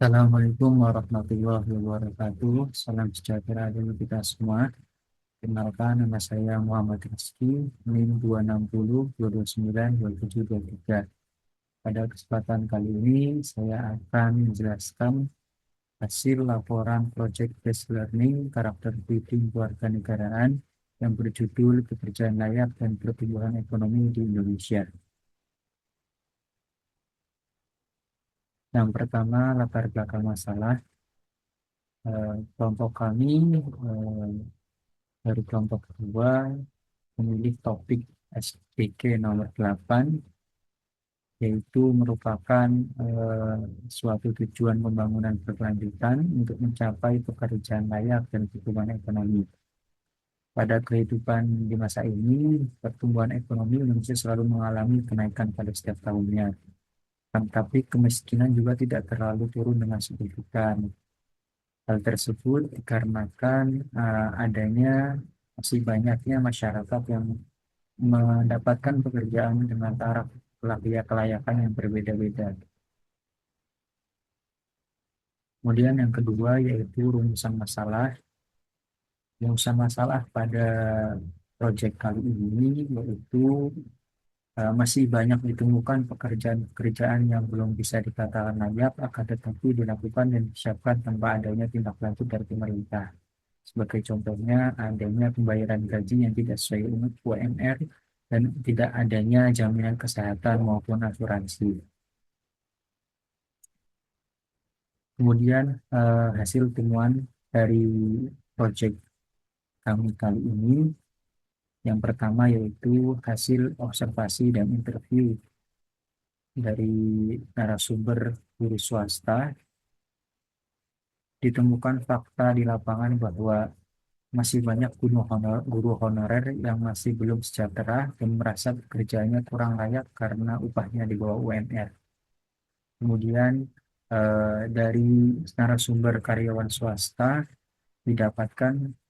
Assalamualaikum warahmatullahi wabarakatuh. Salam sejahtera bagi kita semua. Kenalkan, nama saya Muhammad Rizky, NIM 260 229 2723. Pada kesempatan kali ini, saya akan menjelaskan hasil laporan Project Based Learning Karakter Building Kewarganegaraan yang berjudul Pekerjaan Layak dan Pertumbuhan Ekonomi di Indonesia. Yang pertama, latar belakang masalah. Kelompok kami eh, dari kelompok kedua memilih topik SDG nomor 8, yaitu merupakan suatu tujuan pembangunan berkelanjutan untuk mencapai pekerjaan layak dan pertumbuhan ekonomi. Pada kehidupan di masa ini, pertumbuhan ekonomi Indonesia selalu mengalami kenaikan pada setiap tahunnya. Tetapi kemiskinan juga tidak terlalu turun dengan signifikan. Hal tersebut dikarenakan adanya masih banyaknya masyarakat yang mendapatkan pekerjaan dengan taraf kelayakan yang berbeda-beda. Kemudian yang kedua yaitu rumusan masalah. Rumusan masalah pada proyek kali ini yaitu masih banyak ditemukan pekerjaan-pekerjaan yang belum bisa dikatakan layak, akan tetapi dilakukan dan disiapkan tanpa adanya tindak lanjut dari pemerintah. Sebagai contohnya, adanya pembayaran gaji yang tidak sesuai UMR dan tidak adanya jaminan kesehatan maupun asuransi. Kemudian hasil temuan dari proyek kami kali ini, yang pertama yaitu hasil observasi dan interview dari narasumber guru swasta. Ditemukan fakta di lapangan bahwa masih banyak guru honorer yang masih belum sejahtera dan merasa pekerjaannya kurang layak karena upahnya di bawah UMR. Kemudian dari narasumber karyawan swasta didapatkan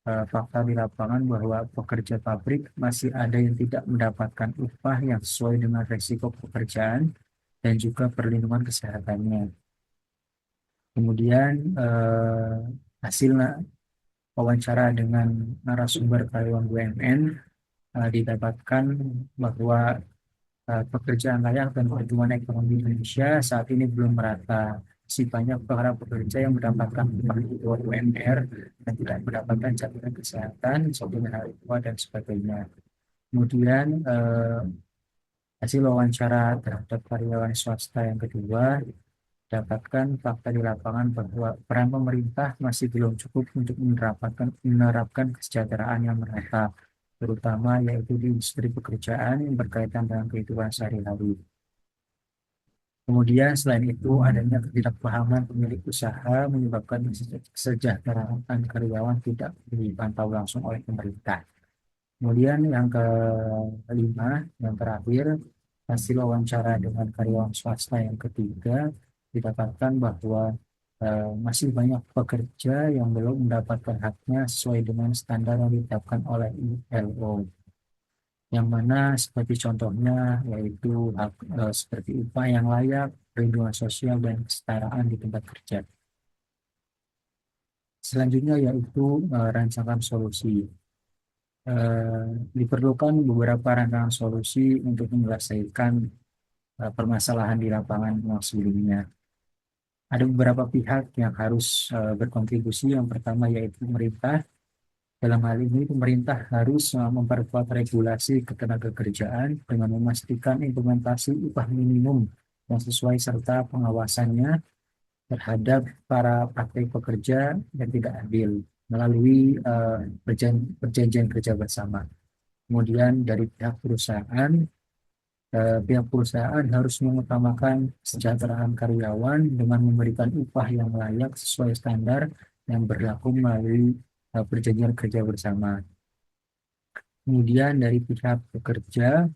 fakta di lapangan bahwa pekerja pabrik masih ada yang tidak mendapatkan upah yang sesuai dengan resiko pekerjaan dan juga perlindungan kesehatannya. Kemudian hasil wawancara dengan narasumber karyawan BUMN didapatkan bahwa pekerjaan layak dan pertumbuhan ekonomi Indonesia saat ini belum merata. Masih banyak para pekerja yang mendapatkan upah di bawah UMR dan tidak mendapatkan jaminan kesehatan, jaminan hari tua, dan sebagainya. Kemudian hasil wawancara terhadap karyawan swasta yang kedua dapatkan fakta di lapangan bahwa peran pemerintah masih belum cukup untuk menerapkan kesejahteraan yang merata, terutama yaitu di industri pekerjaan yang berkaitan dengan kehidupan sehari-hari. Kemudian selain itu adanya ketidakpahaman pemilik usaha menyebabkan kesejahteraan karyawan tidak dipantau langsung oleh pemerintah. Kemudian yang kelima, yang terakhir, hasil wawancara dengan karyawan swasta yang ketiga didapatkan bahwa masih banyak pekerja yang belum mendapatkan haknya sesuai dengan standar yang ditetapkan oleh ILO. Yang mana seperti contohnya yaitu hak seperti upah yang layak, perlindungan sosial, dan kesetaraan di tempat kerja. Selanjutnya yaitu rancangan solusi. eh, Diperlukan beberapa rancangan solusi untuk menyelesaikan permasalahan di lapangan yang sebelumnya. Ada beberapa pihak yang harus berkontribusi. Yang pertama yaitu pemerintah. Dalam hal ini, pemerintah harus memperkuat regulasi ketenagakerjaan dengan memastikan implementasi upah minimum yang sesuai serta pengawasannya terhadap para praktik pekerja yang tidak adil melalui perjanjian kerja bersama. Kemudian dari pihak perusahaan harus mengutamakan kesejahteraan karyawan dengan memberikan upah yang layak sesuai standar yang berlaku melalui perjanjian kerja bersama. Kemudian dari pihak pekerja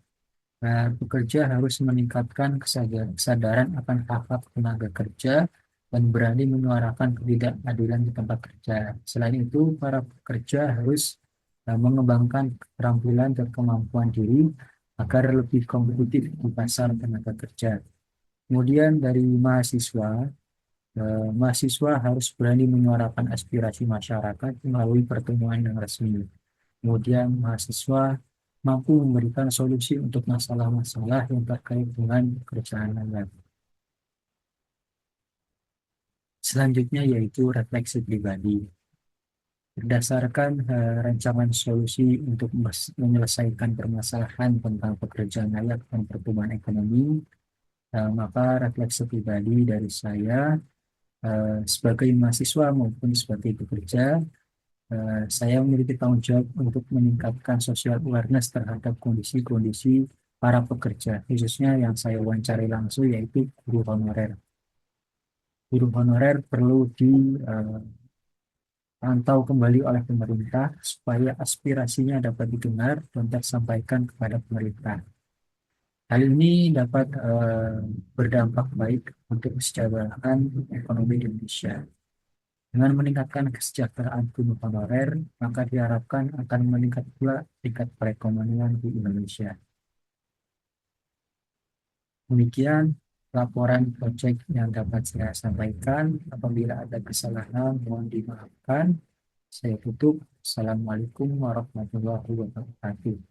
harus meningkatkan kesadaran akan hak-hak tenaga kerja dan berani menyuarakan ketidakadilan di tempat kerja. Selain itu, para pekerja harus mengembangkan keterampilan dan kemampuan diri agar lebih kompetitif di pasar tenaga kerja. Kemudian dari mahasiswa, Mahasiswa harus berani menyuarakan aspirasi masyarakat melalui pertemuan yang resmi. Kemudian mahasiswa mampu memberikan solusi untuk masalah-masalah yang terkait dengan pekerjaan layak. Selanjutnya yaitu refleksi pribadi. Berdasarkan rancangan solusi untuk menyelesaikan permasalahan tentang pekerjaan layak dan pertumbuhan ekonomi, maka refleksi pribadi dari saya sebagai mahasiswa maupun sebagai pekerja, saya memiliki tanggung jawab untuk meningkatkan social awareness terhadap kondisi-kondisi para pekerja, khususnya yang saya wawancari langsung yaitu guru honorer. Guru honorer perlu dipantau kembali oleh pemerintah supaya aspirasinya dapat didengar dan tersampaikan kepada pemerintah. Hal ini dapat berdampak baik untuk kesejahteraan ekonomi Indonesia. Dengan meningkatkan kesejahteraan guru honorer, maka diharapkan akan meningkat pula tingkat perekonomian di Indonesia. Demikian laporan proyek yang dapat saya sampaikan. Apabila ada kesalahan, mohon dimaafkan. Saya tutup. Assalamualaikum warahmatullahi wabarakatuh.